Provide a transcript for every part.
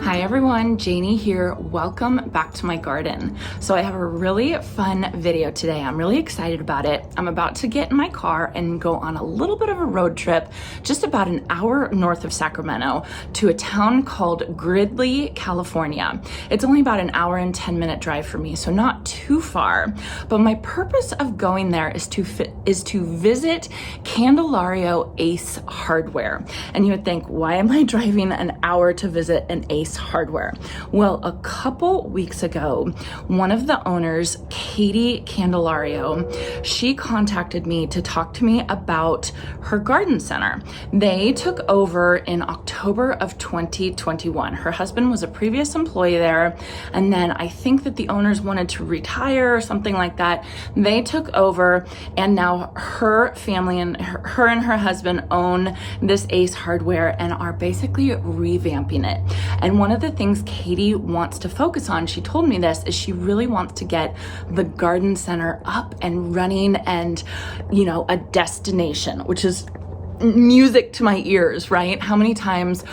Hi everyone, Janie here. Welcome back to my garden. So I have a really fun video today. I'm really excited about it. I'm about to get in my car and go on a little bit of a road trip, just about an hour north of Sacramento, to a town called Gridley, California. It's only about an hour and 10-minute drive for me, so not too far. But my purpose of going there is to visit Candelario Ace Hardware. And you would think, why am I driving an hour to visit an Ace Hardware? Well, a couple weeks ago, one of the owners, Katie Candelario, she contacted me to talk to me about her garden center. They took over in October of 2021. Her husband was a previous employee there, and then I think that the owners wanted to retire or something like that. They took over, and now her family and her husband own this Ace Hardware and are basically revamping it. And one of the things Katie wants to focus on, she told me this, is she really wants to get the garden center up and running and, you know, a destination, which is music to my ears, right? How many times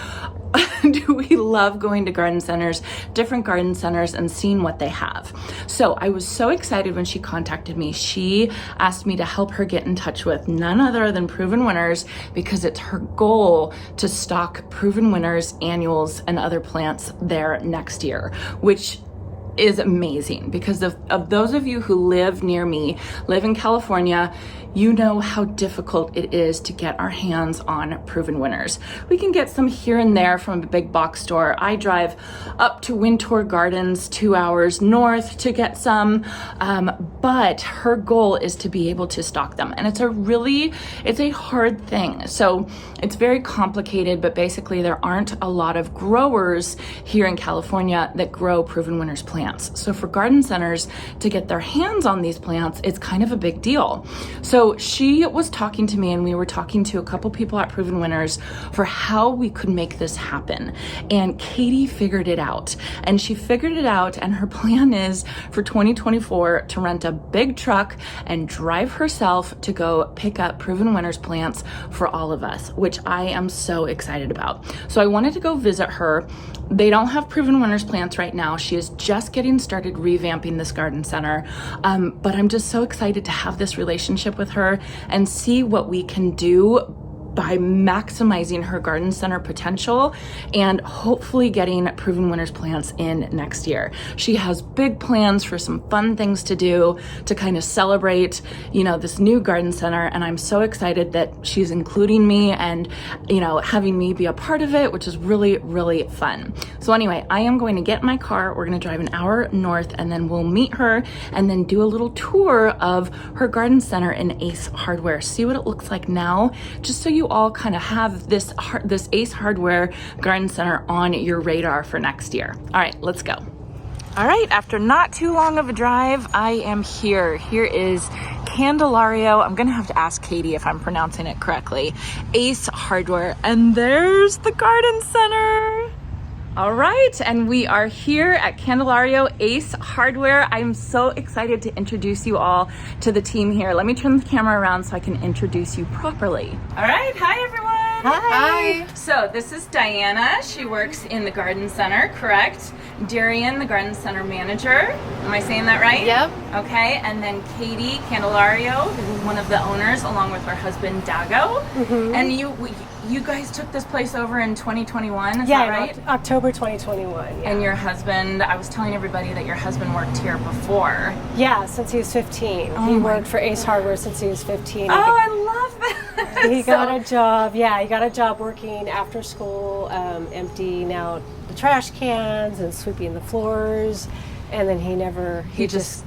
do we love going to garden centers, different garden centers, and seeing what they have? So I was so excited when she contacted me. She asked me to help her get in touch with none other than Proven Winners, because it's her goal to stock Proven Winners annuals and other plants there next year, which is amazing, because of those of you who live near me, live in California, you know how difficult it is to get our hands on Proven Winners. We can get some here and there from a big box store. I drive up to Wintour Gardens 2 hours north to get some, but her goal is to be able to stock them. And it's a hard thing. So it's very complicated, but basically there aren't a lot of growers here in California that grow Proven Winners plants. So for garden centers to get their hands on these plants, it's kind of a big deal. So she was talking to me, and we were talking to a couple people at Proven Winners for how we could make this happen. And Katie figured it out. And she figured it out, and her plan is for 2024 to rent a big truck and drive herself to go pick up Proven Winners plants for all of us, which I am so excited about. So I wanted to go visit her. They don't have Proven Winners plants right now. She is just getting started revamping this garden center. But I'm just so excited to have this relationship with her and see what we can do by maximizing her garden center potential and hopefully getting Proven Winners plants in next year. She has big plans for some fun things to do to kind of celebrate, you know, this new garden center. And I'm so excited that she's including me and, you know, having me be a part of it, which is really, really fun. So anyway, I am going to get in my car. We're going to drive an hour north, and then we'll meet her and then do a little tour of her garden center in Ace Hardware. See what it looks like now, just so you all kind of have this Ace Hardware garden center on your radar for next year. All right, let's go. All right, after not too long of a drive, I am here. Here is Candelario. I'm gonna have to ask Katie if I'm pronouncing it correctly. Ace Hardware, and there's the garden center. All right, and we are here at Candelario Ace Hardware. I'm so excited to introduce you all to the team here. Let me turn the camera around so I can introduce you properly. All right, hi everyone. Hi. So this is Diana. She works in the garden center, correct? Darian, the garden center manager. Am I saying that right? Yep. Okay, and then Katie Candelario, who is one of the owners, along with her husband Dago. Mm-hmm. And you guys took this place over in 2021, is that right? October 2021. Yeah. And your husband, I was telling everybody that your husband worked here before. Yeah, since he was 15. He worked for Ace Hardware since he was 15. Oh, I love that. He got a job. Yeah, he got a job working after school, emptying out the trash cans and sweeping the floors. And then he just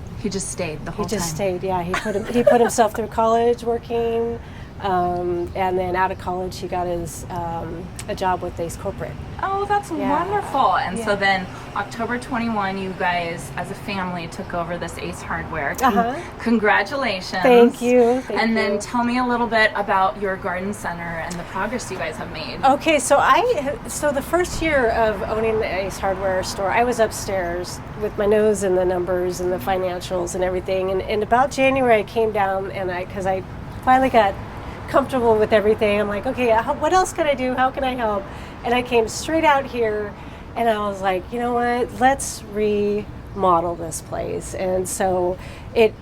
stayed the whole time. He just stayed. Yeah, he put himself through college working. And then out of college, he got his a job with Ace Corporate. Oh, that's wonderful. And so Yeah. then October 21, you guys as a family took over this Ace Hardware. Congratulations. Thank you. And then tell me a little bit about your garden center and the progress you guys have made. Okay, so the first year of owning the Ace Hardware store, I was upstairs with my nose in the numbers and the financials and everything. And about January, I came down because I finally got comfortable with everything. I'm like, okay, what else can I do? How can I help? And I came straight out here And I was like, you know what, let's remodel this place. And so it,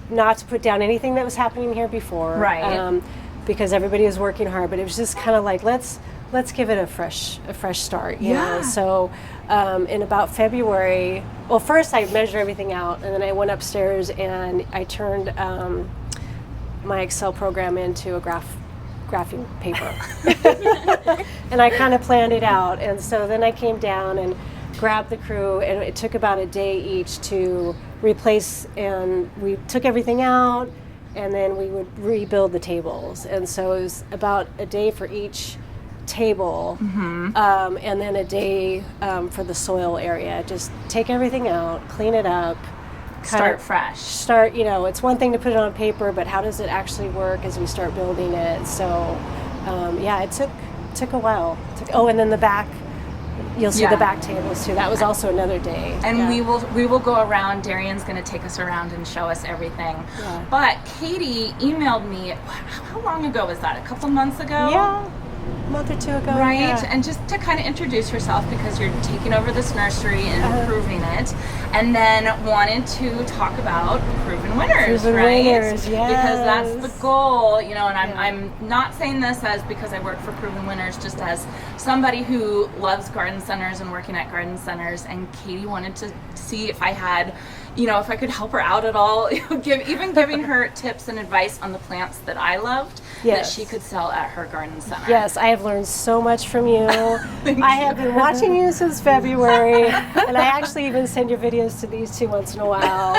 not to put down anything that was happening here before. Right. Because everybody was working hard, but it was just kind of like, let's give it a fresh start, you know. So in about February, well, first I measured everything out, and then I went upstairs and I turned my Excel program into a graphing paper. And I kind of planned it out. And so then I came down and grabbed the crew, and it took about a day each to replace, and we took everything out, and then we would rebuild the tables. And so it was about a day for each table, and then a day for the soil area. Just take everything out, clean it up, start fresh. It's one thing to put it on paper, but how does it actually work as we start building it? So it took a while. And then the back, you'll see the back tables too. That was also another day. And we will go around. Darian's going to take us around and show us everything. Yeah. But Katie emailed me, how long ago was that? A couple months ago? Yeah. A month or two ago. Right. Yeah. And just to kind of introduce yourself, because you're taking over this nursery and improving it, and then wanted to talk about proven winners, Winners, yes. Because that's the goal, and I'm not saying this as because I work for Proven Winners, just as somebody who loves garden centers and working at garden centers, and Katie wanted to see if I had, if I could help her out at all, giving her tips and advice on the plants that I loved that she could sell at her garden center. Yes, I have learned so much from you. I have been watching you since February, and I actually even send your videos to these two once in a while.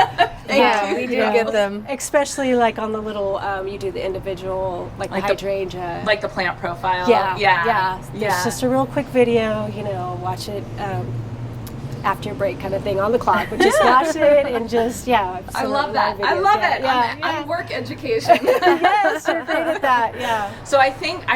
We do get them. Especially like on the little, you do the individual, like the hydrangea. Like the plant profile. Yeah. It's just a real quick video, watch it after your break kind of thing on the clock, but just watch it and just, I love that. I love it. I'm work education. Yes, you're great at that, So I think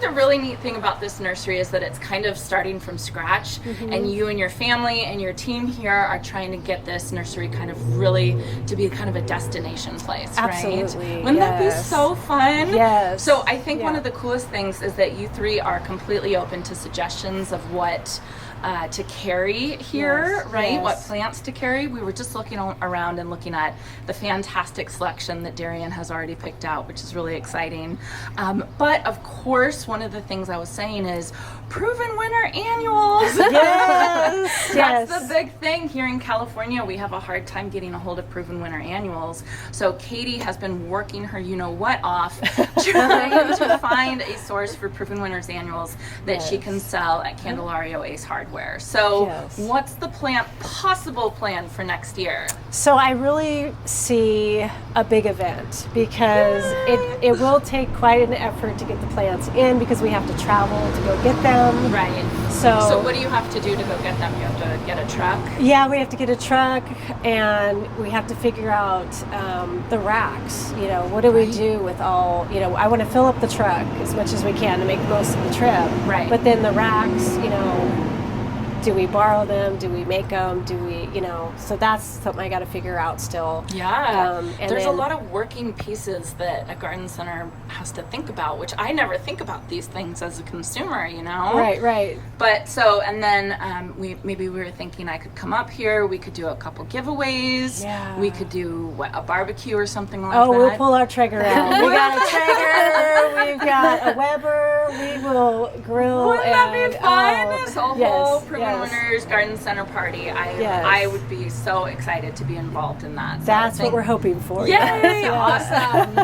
the really neat thing about this nursery is that it's kind of starting from scratch, and you and your family and your team here are trying to get this nursery kind of really to be kind of a destination place, Absolutely. right? Wouldn't that be so fun? Yes. So I think one of the coolest things is that you three are completely open to suggestions of what to carry here, right? Yes. What plants to carry. We were just looking around and looking at the fantastic selection that Darian has already picked out, which is really exciting. But of course, one of the things I was saying is proven winner annuals. Yes. That's the big thing here in California. We have a hard time getting a hold of proven winner annuals. So Katie has been working her you-know-what off trying to find a source for proven winners annuals that she can sell at Candelario Ace Hardware. So what's the possible plan for next year? So I really see a big event, because it will take quite an effort to get the plants in, because we have to travel to go get them. Right. So what do you have to do to go get them? You have to get a truck? Yeah, we have to get a truck, and we have to figure out the racks. What do we do with all, I want to fill up the truck as much as we can to make the most of the trip. Right. But then the racks, do we borrow them? Do we make them? Do we, so that's something I got to figure out still. Yeah. And there's a lot of working pieces that a garden center has to think about, which I never think about these things as a consumer, Right. But so, and then we were thinking I could come up here, we could do a couple giveaways. Yeah. We could do a barbecue or something like that. Oh, we'll pull our Traeger out. We got a Traeger, we've got a Weber, we will grill. Wouldn't that be fun? This whole Yes. Winners Garden Center party. I would be so excited to be involved in that. So that's what we're hoping for. Yay! Awesome.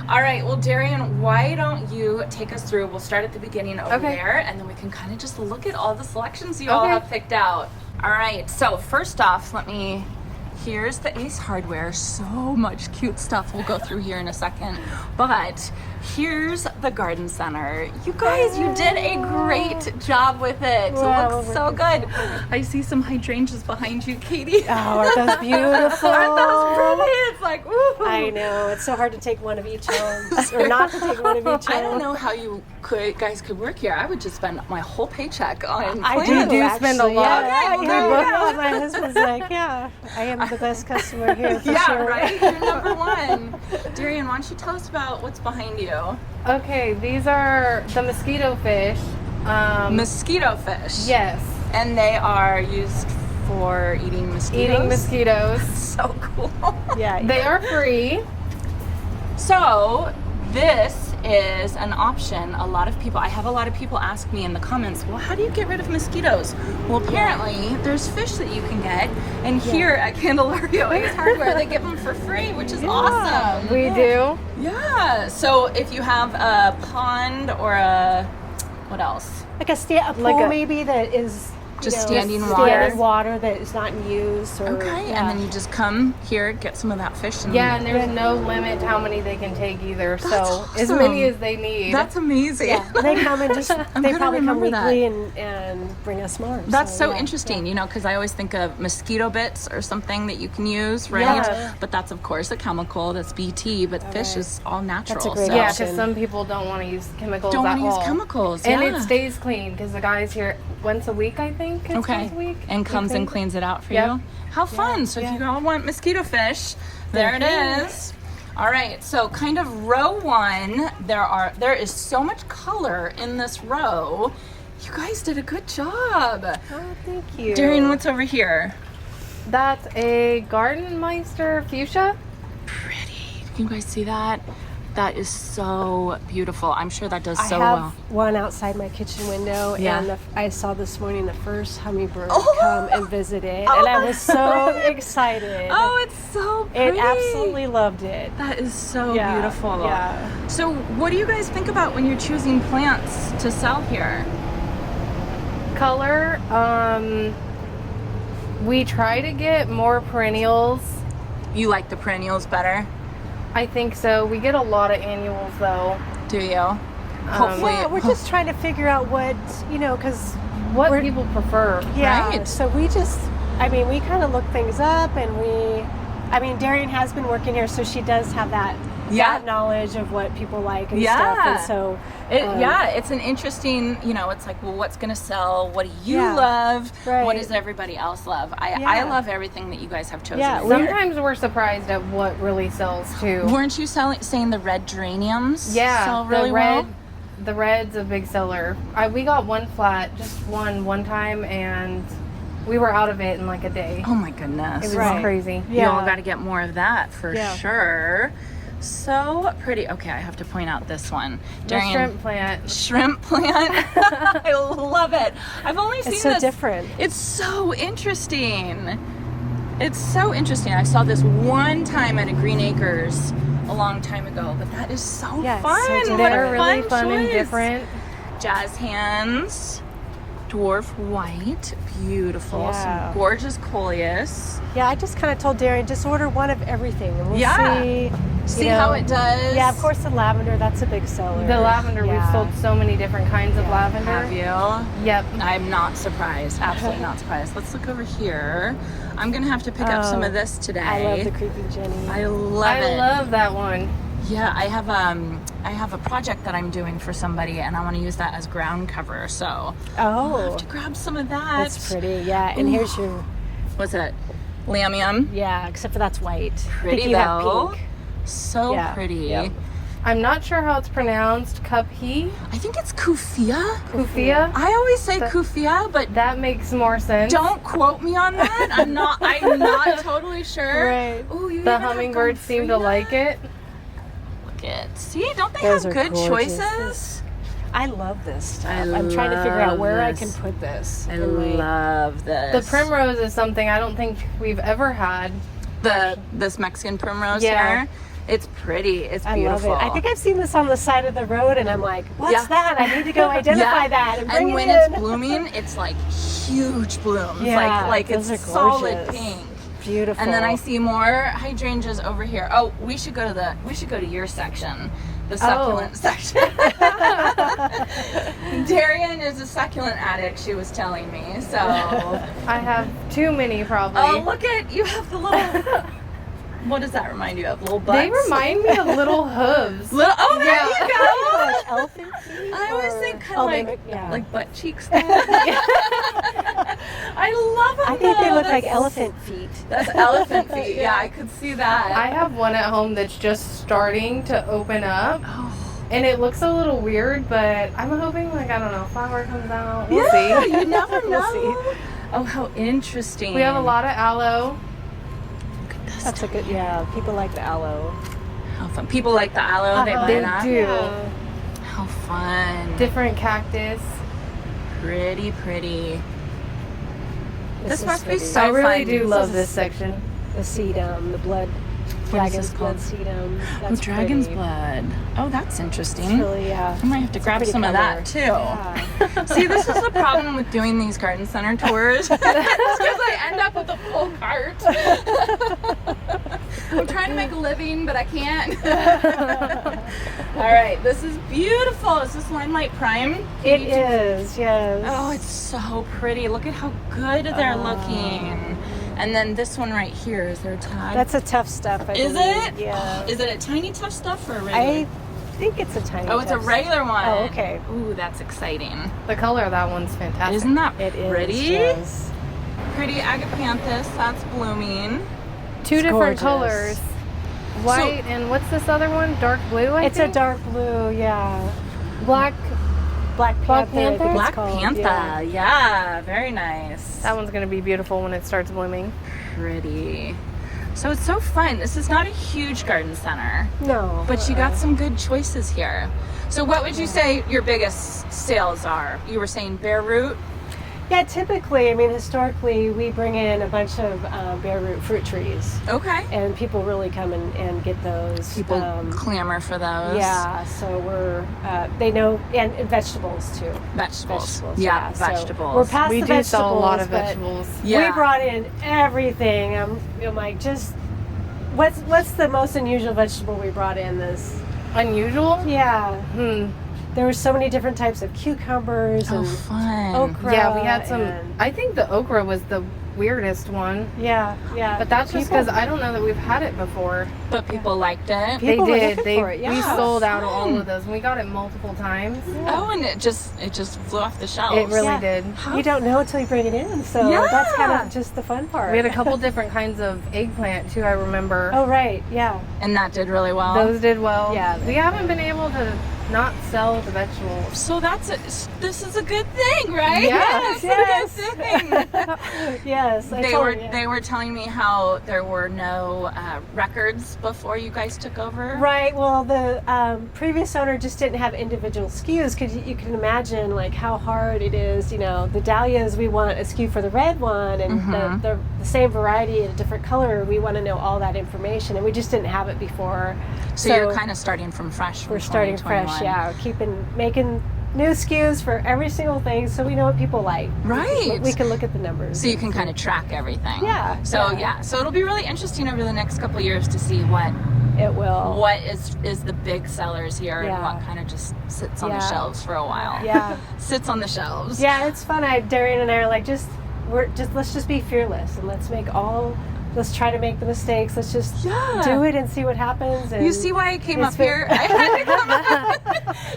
All right. Well, Darian, why don't you take us through? We'll start at the beginning over there, and then we can kind of just look at all the selections you all have picked out. All right. So first off, here's the Ace Hardware. So much cute stuff we'll go through here in a second. But here's the garden center. You guys, you did a great job with it. Wow, it looks so good. I see some hydrangeas behind you, Katie. Oh, aren't those beautiful? Aren't those pretty? It's like, ooh. I know. It's so hard to take one of each home, or not to take one of each home. I don't know how you guys could work here. I would just spend my whole paycheck on I plants. do spend a lot. My husband's like, I am the best customer here for sure. Right? You're number one. Darian, why don't you tell us about what's behind you? Okay, these are the mosquito fish. Mosquito fish. Yes. And they are used for eating mosquitoes? Eating mosquitoes. So cool. Yeah. They are free. So this is an option. I have a lot of people ask me in the comments, well, how do you get rid of mosquitoes? Well, apparently there's fish that you can get, and here at Candelario Ace Hardware, they give them for free, which is awesome. We do. Yeah, so if you have a pond or what else? Like a pool maybe that is Just you know, standing standing water that is not in use. Or, Okay, and then you just come here, get some of that fish. And Yeah, and there's no limit to how many they can take either. That's so as awesome. many as they need. That's amazing. Yeah, they come and just they gonna probably come remember that. weekly and bring us more. That's so yeah, interesting, yeah. you know, because I always think of mosquito bits or something that you can use, right? Yeah. But that's of course a chemical, that's BT, but fish right. is all natural. That's a great so. Yeah, option. because some people don't want to use chemicals Don't at want to use all. chemicals, And yeah. it stays clean because the guy's here once a week, I think. It's Okay, once a week. and comes and cleans it out for Yep. you. How fun! So if you all want mosquito fish, there it is. All right, so kind of row one. There is so much color in this row. You guys did a good job. Oh, thank you. Darian, what's over here? That's a Gartenmeister fuchsia. Pretty. Can you guys see that? That is so beautiful. I'm sure that does so I have well. one outside my kitchen window, Yeah. and I saw this morning the first hummingbird Oh! come and visit it, Oh and I my was so excited. Oh, it's so pretty. It absolutely loved it. That is so Yeah, beautiful. yeah. So what do you guys think about when you're choosing plants to sell here? Color. We try to get more perennials. You like the perennials better? I think so. We get a lot of annuals though. Do you? Hopefully. Yeah, we're just trying to figure out what, because What We're- people prefer. yeah. Right. So we kind of look things up, and Darian has been working here, so she does have that knowledge of what people like and stuff, and so it's an interesting, it's like, well, what's going to sell? What do you love? Right. What does everybody else love? I love everything that you guys have chosen. Yeah, Sometimes we're surprised at what really sells too. Weren't you saying the red geraniums sell really the well? The red's a big seller. We got one flat, just one time, and we were out of it in like a day. Oh my goodness. It was Right. crazy. You all got to get more of that for Yeah. sure. So pretty. Okay, I have to point out this one. The shrimp plant. Shrimp plant. I love it. I've only seen it's so this. different. It's so interesting. It's so interesting. I saw this one time at a Green Acres a long time ago, but that is so fun. Yeah, it's so What different. a They're really fun fun and choice. different. Jazz hands, dwarf white, beautiful. Yeah. Some gorgeous coleus. Yeah, I just kind of told Darian, just order one of everything, and we'll see. See how it does. Yeah, of course the lavender, that's a big seller. The lavender, Yeah. we've sold so many different kinds of lavender. Have you? Yep. I'm not surprised. Absolutely not surprised. Let's look over here. I'm gonna have to pick up some of this today. I love the creeping Jenny. I love it. I love that one. Yeah, I have a project that I'm doing for somebody, and I want to use that as ground cover. So I'll have to grab some of that. That's pretty. Yeah, and here's your What's that? Lamium. yeah, except for that's white. Pretty I think you have though. pink. So Yeah, pretty. yep. I'm not sure how it's pronounced. Cuphe? I think it's kufia. Kufia? I always say kufia, but That makes more sense. don't quote me on that. I'm not totally sure. Right. Ooh, you even The have hummingbirds seem to Gomfrey like it. Look at. See, don't they Those have are good gorgeous. choices? I love this stuff. I I'm trying to figure out love where this. I can put this. I in my- love this. The primrose is something I don't think we've ever had. This Mexican primrose Yeah. here. It's pretty. It's I beautiful. love it. I think I've seen this on the side of the road, and I'm like, what's Yeah. that? I need to go identify Yeah. that and bring when it it's in. blooming, it's like huge blooms. Yeah, like those it's are solid gorgeous. pink. Beautiful. And then I see more hydrangeas over here. Oh, we should go to your section. The succulent section. Darian is a succulent addict, she was telling me. So I have too many probably. oh, look at you have the little what does that remind you of? Little butts? They remind me of little hooves. Oh, there Yeah. you go. like elephant feet. I always or- think kind oh, of they like look- yeah. like butt cheeks. I love them. I think they though. look like That's- elephant feet. That's elephant feet. Yeah, I could see that. I have one at home that's just starting to open up. Oh, And it looks a little weird, but I'm hoping, like, I don't know, flower comes out. We'll Yeah, see. you never know. We'll see. Oh, how interesting. We have a lot of aloe. That's a good, yeah, people like the aloe. How fun. People like the aloe. They buy They that. do. Yeah. How fun. Different cactus. Pretty, pretty. This is must be pretty. so I really fun. do love this section. The sedum, the blood, What is dragon's this blood called? sedum. Oh, That's dragon's pretty. blood. Oh, that's interesting. It's really, yeah. I might have to grab pretty some of color. that too. Yeah. See, this is the problem with doing these garden center tours. It's because I end up with a full cart. I'm trying to make a living, but I can't. All right, this is beautiful. Is this Limelight Prime? It is, yes. Oh, it's so pretty. Look at how good they're looking. And then this one right here, is there a tag? That's a tough stuff, I Is believe. it? Yeah. Is it a tiny tough stuff or a regular? I think it's a tiny Oh, it's a tough regular one. Oh, okay. Ooh, that's exciting. The color of that one's fantastic. Isn't that It is, pretty? yes. Pretty agapanthus, that's blooming. Two It's different gorgeous. colors. White and what's this other one? Dark blue, I It's think? a dark blue, yeah. Black. Black Panther. I think Panther? it's Black called, Panther, yeah. yeah, very nice. That one's going to be beautiful when it starts blooming. Pretty. So it's so fun. This is not a huge garden center, No. but you got some good choices here. So what would you say your biggest sales are? You were saying bare root? Yeah, typically, I mean, historically, we bring in a bunch of bare root fruit trees, Okay. and people really come and get those. People clamor for those. Yeah, so we're, they know, and vegetables too. Vegetables. Vegetables, Yeah, So vegetables. we're past We the do vegetables, sell a lot of but vegetables. Yeah. we brought in everything. I'm like, just, what's the most unusual vegetable we brought in this? Unusual? Yeah, Hmm. there were so many different types of cucumbers Oh, and fun. okra. Yeah, we had some. and- I think the okra was the weirdest one. yeah. But that's just People- because I don't know that we've had it before. But people liked it. People they were did. looking for it, We yeah. sold out of all Fun. of those. And we got it multiple times. Oh, and it just flew off the shelves. It really Yeah. did. You don't know until you bring it in, so Yeah. that's kind of just the fun part. We had a couple different kinds of eggplant too. I remember. Oh right, yeah. And that did really well. Those did well. Yeah, We haven't been able to not sell the vegetables. So this is a good thing, right? Yes, It's a good thing. Yes, They were telling me how there were no records before you guys took over. Right. Well, the previous owner just didn't have individual SKUs because you can imagine like how hard it is. You know, the dahlias, we want a SKU for the red one, and Mhm. the same variety in a different color. We want to know all that information, and we just didn't have it before. So you're kind of starting from fresh. We're starting fresh. Yeah, making new SKUs for every single thing, so we know what people like. Right. We can look at the numbers. So you can kind of track everything. Yeah, So yeah. So it'll be really interesting over the next couple of years to see what It will. is the big sellers here and Yeah. what kind of just sits on the Yeah. shelves for a while. Yeah. Sits on the shelves. Yeah, it's fun. Darian and I are like, let's just be fearless and let's try to make the mistakes. Let's just Yeah. do it and see what happens. And You see why I came it's up very- here? I had to come up.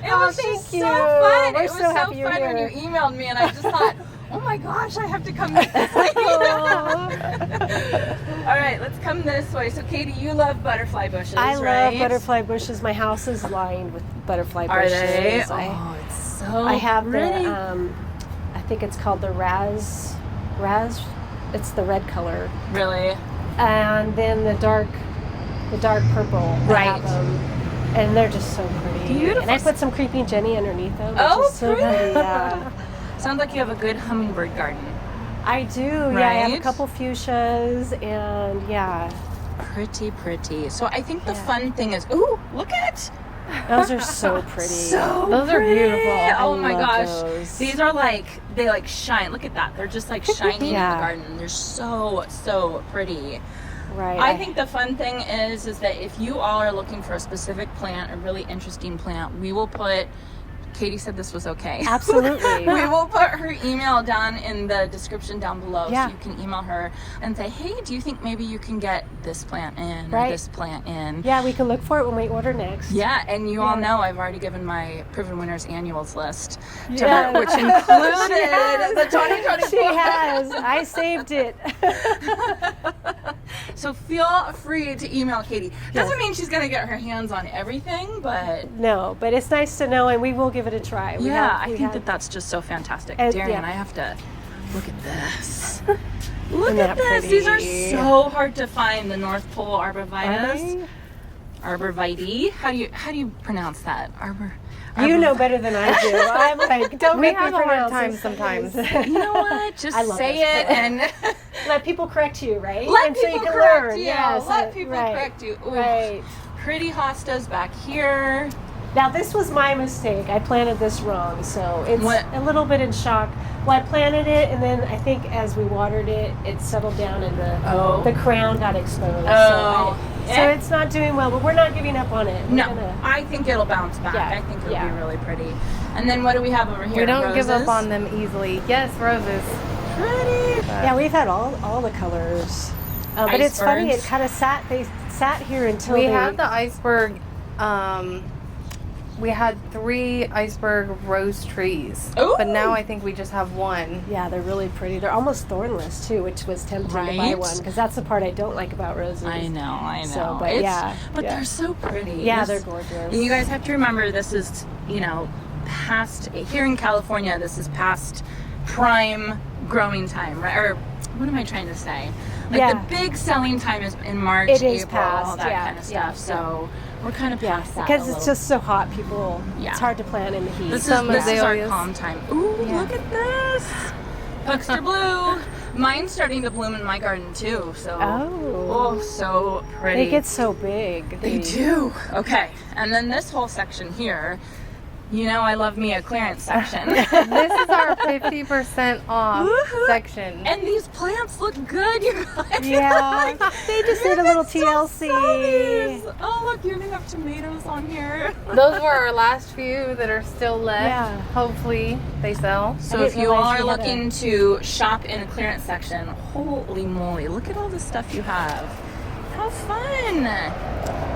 It Oh, was thank just you. so fun. We're It was so so happy you're fun when here. you emailed me, and I just thought, oh my gosh, I have to come this way. All right, let's come this way. So, Katie, you love butterfly bushes, I right? love butterfly bushes. My house is lined with butterfly Are bushes. they? I Oh, it's so I have pretty. I think it's called the Raz. It's the red color, Really? and then the dark purple. I Right. have 'em, and they're just so pretty. Beautiful. And I put some creeping Jenny underneath them. Which Oh, is so pretty. pretty. Yeah. Sounds like you have a good hummingbird garden. I do. Yeah, I have a Right? couple fuchsias, and yeah, Pretty, pretty. So I think the Yeah. fun thing is, ooh, look at those are so pretty. So Those are pretty. beautiful. Oh I my love gosh. those. These are they shine. Look at that. They're just like shining in Yeah. the garden. They're so, so pretty. Right. I think the fun thing is that if you all are looking for a specific plant, a really interesting plant, we will put, Katie said this was okay. Absolutely. We will put her email down in the description down below, Yeah. so you can email her and say, hey, do you think maybe you can get this plant in or Right. this plant in? Yeah, we can look for it when we order next. Yeah, and you all Yeah. know I've already given my Proven Winners annuals list to Yeah. her, which included She has. the 2024. She has. I saved it. So feel free to email Katie. Doesn't mean she's gonna get her hands on everything, but no, but it's nice to know, and we will give it a try. I think that's just so fantastic. Darian, I have to look at this. Look at this. Pretty? These are so hard to find. The North Pole arborvitae. Arborvitae. How do you pronounce that? You know better than I do. I'm like, don't make me pronounce time sometimes. You know what? Just say it and let people correct you, right? Let people correct you. Yes, let people correct you. Ooh. Right. Pretty hostas back here. Now this was my mistake. I planted this wrong, so it's a little bit in shock. Well, I planted it, and then I think as we watered it, it settled down, and the crown got exposed. So it's not doing well, but we're not giving up on it. I think it'll bounce back. I think it'll be really pretty. And then what do we have over here? We don't give up on them easily. Yes, roses. Pretty. Yeah, we've had all the colors. But it's funny, it kind of sat here until we had the iceberg. We had 3 iceberg rose trees, but now I think we just have 1. Yeah, they're really pretty. They're almost thornless too, which was tempting to buy one, because that's the part I don't like about roses. I know. So, but they're so pretty. Yeah, they're gorgeous. And you guys have to remember, this is past here in California. This is past prime growing time, right? Or what am I trying to say? Like the big selling time is in March, April, all that kind of stuff. So. We're kind of past that because it's just so hot. People, it's hard to plant in the heat. This is our calm time. Ooh, look at this, Buxter blue. Mine's starting to bloom in my garden too. So so pretty. They get so big. They do. Okay, and then this whole section here. I love me a clearance section. This is our 50% off section. And these plants look good, you guys. Yeah, they just need a little TLC. Oh, look, you even have tomatoes on here. Those were our last few that are still left. Yeah. Hopefully they sell. So if you all are looking to shop in a clearance section, holy moly, look at all the stuff you have. How fun.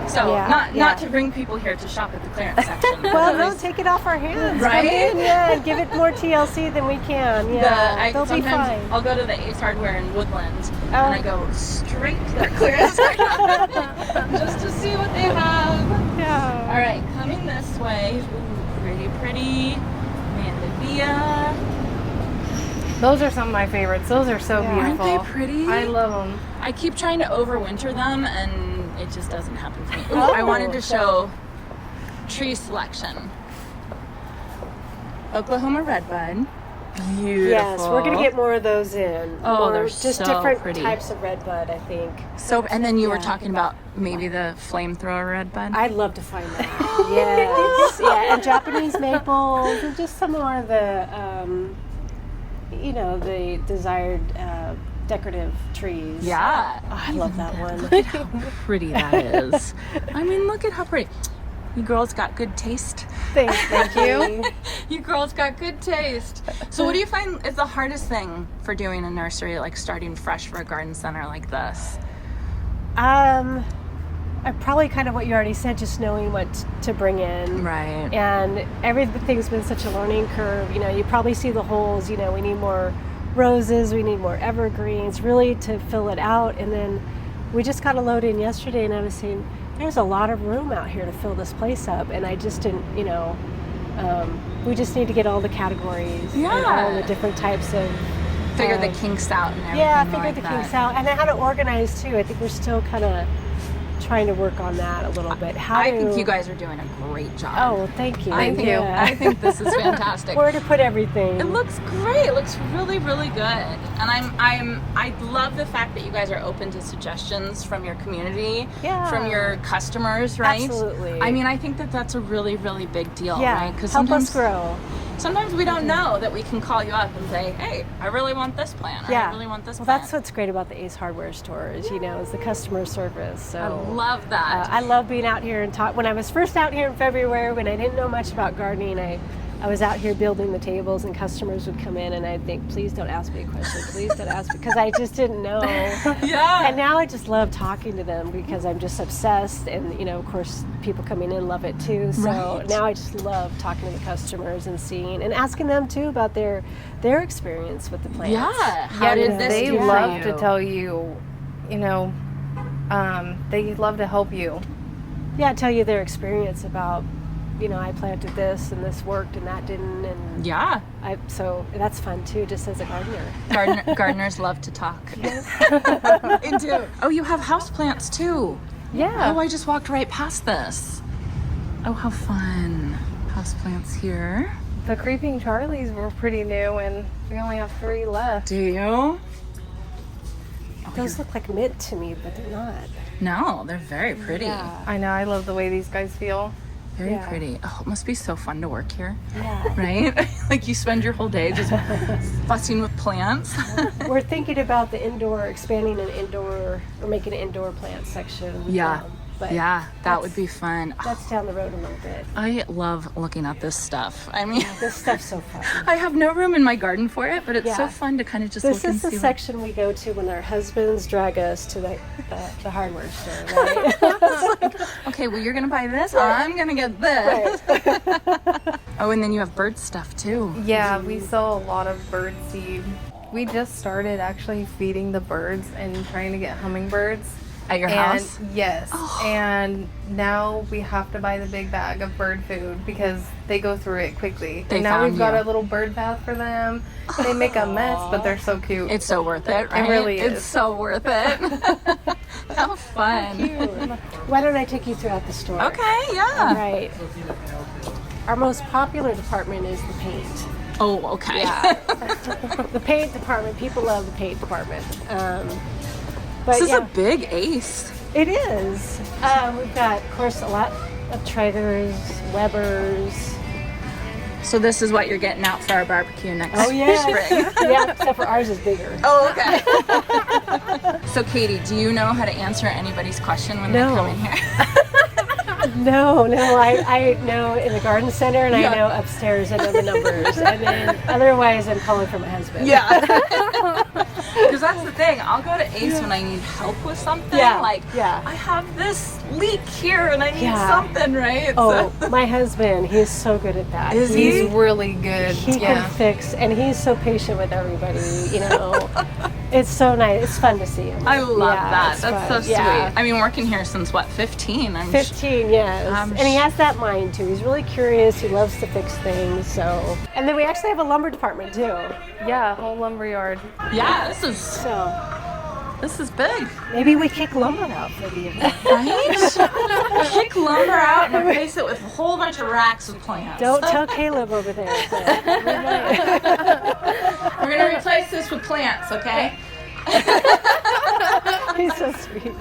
So not to bring people here to shop at the clearance section. Well, no, take it off our hands. Right? And give it more TLC than we can. Yeah, they'll be fine. I'll go to the Ace Hardware in Woodland, and I go straight to their clearance section just to see what they have. Yeah. All right, coming this way. Ooh, pretty. Mandevilla. Those are some of my favorites. Those are so beautiful. Aren't they pretty? I love them. I keep trying to overwinter them, and it just doesn't happen for me. Ooh, I wanted to show tree selection. Oklahoma redbud. Beautiful. Yes, we're going to get more of those in. Oh, they're just so different pretty. types of redbud, I think. So, and then you were talking about maybe the flamethrower redbud. I'd love to find that. Yes. Yeah, and Japanese maples, and just some more of the, the desired decorative trees. Yeah. Oh, I love that one. Look at how pretty that is. I mean, look at how pretty. You girls got good taste. Thank you. You girls got good taste. So what do you find is the hardest thing for doing a nursery, like starting fresh for a garden center like this? Probably kind of what you already said, just knowing what to bring in. Right. And everything's been such a learning curve. You probably see the holes. We need more roses, we need more evergreens, really to fill it out. And then we just got a load in yesterday, and I was saying, there's a lot of room out here to fill this place up, and I just didn't, we just need to get all the categories and all the different types of figure the kinks out and everything. Yeah, figure the kinks out, and then how to organize too. I think we're still kind of trying to work on that a little bit. I think you guys are doing a great job. Oh, well, thank you. Thank you. I think this is fantastic. Where to put everything. It looks great. It looks really, really good. And I love the fact that you guys are open to suggestions from your community, from your customers, right? Absolutely. I mean, I think that that's a really, really big deal, yeah. right? Because help us grow. Sometimes we don't know that we can call you up and say, hey, I really want this plant. Or I really want this plant. Well, that's what's great about the Ace Hardware stores, is the customer service. So I love that. I love being out here and talk. When I was first out here in February, when I didn't know much about gardening, I was out here building the tables, and customers would come in, and I'd think, please don't ask me a question. Please don't ask me, because I just didn't know. Yeah. And now I just love talking to them because I'm just obsessed, and of course, people coming in love it too. So now I just love talking to the customers and seeing and asking them too about their experience with the plants. Yeah. How did this? They love to tell you, they love to help you. Yeah, tell you their experience about, I planted this and this worked and that didn't, and Yeah. so that's fun too, just as a gardener. Gardeners love to talk. Yes. They do. Oh, you have houseplants too. Yeah. Oh, I just walked right past this. Oh, how fun. Houseplants here. The creeping Charlies were pretty new, and we only have 3 left. Do you? Those look like mint to me, but they're not. No, they're very pretty. Yeah. I know, I love the way these guys feel. Very Yeah. pretty. Oh, it must be so fun to work here, Yeah. right? Like you spend your whole day just fussing with plants. We're thinking about expanding an indoor, or making an indoor plant section. Yeah. But Yeah, that would be fun. that's down the road a little bit. I love looking at this stuff. I mean, This stuff's so fun. I have no room in my garden for it, but it's so Yeah. fun to kind of just This look and is the see. section we go to when our husbands drag us to the hardware store, right? Okay, well, you're gonna buy this. I'm gonna get this. Right. Oh, and then you have bird stuff too. Yeah, we sell a lot of bird seed. We just started actually feeding the birds and trying to get hummingbirds. At your And house? yes, and now we have to buy the big bag of bird food because they go through it quickly. They and now found we've got you. a little bird bath for them. They make a mess, but they're so cute. It's so worth it, right? It really is. It's so worth it. How fun. Why don't I take you throughout the store? Okay, yeah. Right. Our most popular department is the paint. Oh, okay. Yeah. The paint department. People love the paint department. But This is yeah, a big Ace. it is. We've got, of course, a lot of Traegers, Webers. So this is what you're getting out for our barbecue next Oh yeah, spring. yeah. Except for ours is bigger. Oh, okay. So Katie, do you know how to answer anybody's question when they No. come in here? No, I know in the garden center, and Yeah. I know upstairs. I know the numbers, and then otherwise I'm calling for my husband. Yeah. Because that's the thing. I'll go to Ace when I need help with something. Yeah, Like, yeah. I have this leak here and I need Yeah. something, right? Oh, So- my husband, he's so good at that. Is He's he? really good. He yeah. can fix, and he's so patient with everybody. It's so nice. It's fun to see him. I love Yeah, that. it's That's fun. so Yeah. sweet. I mean, working here since what, 15? 15, yes. I'm And he has that mind too. He's really curious. He loves to fix things. So, and then we actually have a lumber department too. Yeah, whole lumber yard. Yeah, So this is big. maybe we kick lumber out for the event. Right? Kick lumber out and replace it with a whole bunch of racks of plants. Don't tell Caleb over there. But we might. We're gonna replace this with plants, okay? He's so sweet.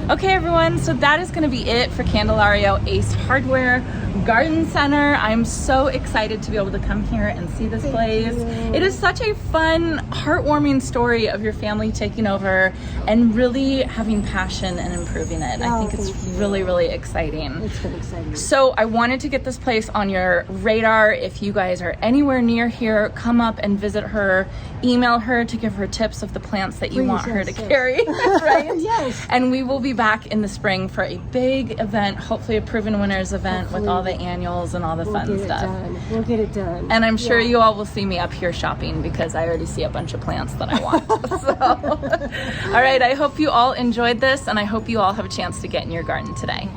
Okay, everyone, so that is going to be it for Candelario Ace Hardware Garden Center. I'm so excited to be able to come here and see this place. It is such a fun, heartwarming story of your family taking over and really having passion and improving it. I think it's thank you. really, really exciting. It's been exciting. So I wanted to get this place on your radar. If you guys are anywhere near here, come up and visit her, email her to give her tips of the plants that you Please, want her yes, to yes. carry, right? Yes. And we will be back in the spring for a big event, hopefully a Proven Winners event with all the annuals and all the We'll fun get it stuff. done. We'll get it done. And I'm sure Yeah. you all will see me up here shopping because I already see a bunch of plants that I want. So, all right, I hope you all enjoyed this and I hope you all have a chance to get in your garden today.